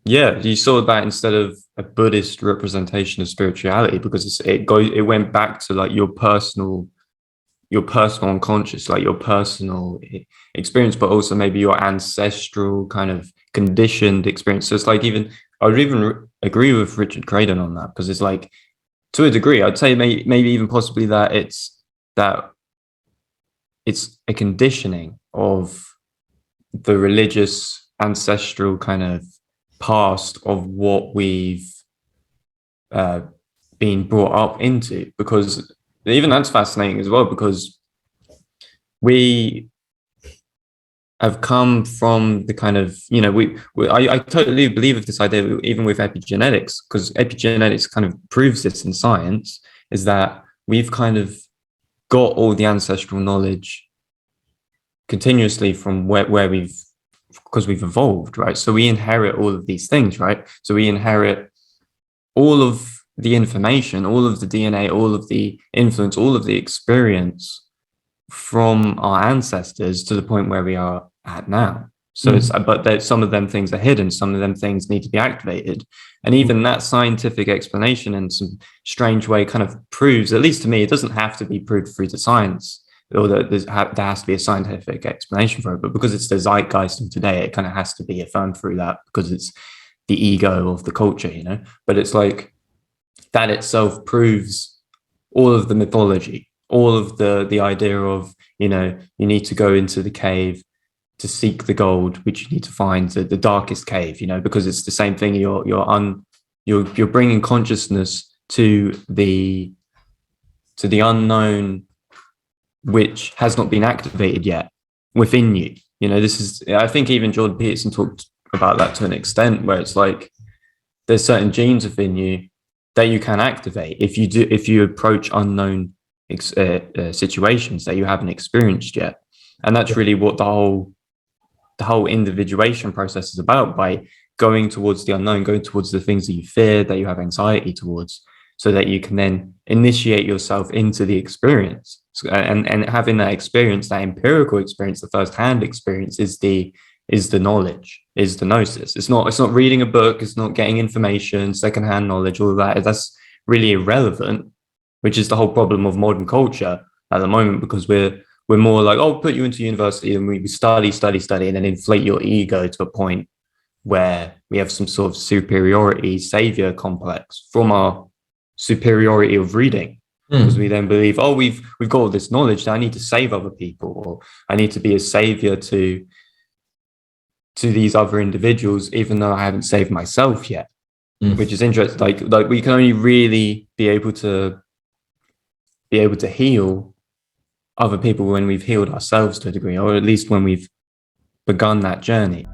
Yeah, you saw that instead of a Buddhist representation of spirituality, because it went back to like your personal unconscious, like your personal experience, but also maybe your ancestral kind of conditioned experience. So it's like even I would even agree with Richard Cradon on that, because it's like to a degree, I'd say maybe even possibly that it's a conditioning of the religious ancestral kind of past of what we've uh, been brought up into, because even that's fascinating as well, because we have come from the kind of, I totally believe of this idea, even with epigenetics, because epigenetics kind of proves this in science, is that we've kind of got all the ancestral knowledge continuously from where because we've evolved, right? So we inherit all of these things, right? So we inherit all of the information, all of the DNA, all of the influence, all of the experience from our ancestors to the point where we are at now. So it's, but some of them things are hidden, some of them things need to be activated. And even that scientific explanation in some strange way kind of proves, at least to me, it doesn't have to be proved through the science, or that there has to be a scientific explanation for it, but because it's the zeitgeist of today, it kind of has to be affirmed through that, because it's the ego of the culture, But it's like that itself proves all of the mythology, all of the idea of, you need to go into the cave to seek the gold, which you need to find the darkest cave, because it's the same thing. You're bringing consciousness to the unknown, which has not been activated yet within you. This is, I think even Jordan Peterson talked about that to an extent, where it's like there's certain genes within you that you can activate if you approach unknown situations that you haven't experienced yet. And that's really what the whole individuation process is about, by going towards the unknown, going towards the things that you fear, that you have anxiety towards, so that you can then initiate yourself into the experience. And having that experience, that empirical experience, the first-hand experience, is the knowledge, is the gnosis. It's not reading a book, it's not getting information, secondhand knowledge, all of that. That's really irrelevant, which is the whole problem of modern culture at the moment, because we're more like, oh, put you into university and we study, and then inflate your ego to a point where we have some sort of superiority savior complex from our superiority of reading, because we then believe, oh, we've got all this knowledge, now I need to save other people, or I need to be a savior to these other individuals, even though I haven't saved myself yet. Which is interesting. Like we can only really be able to heal other people when we've healed ourselves to a degree, or at least when we've begun that journey.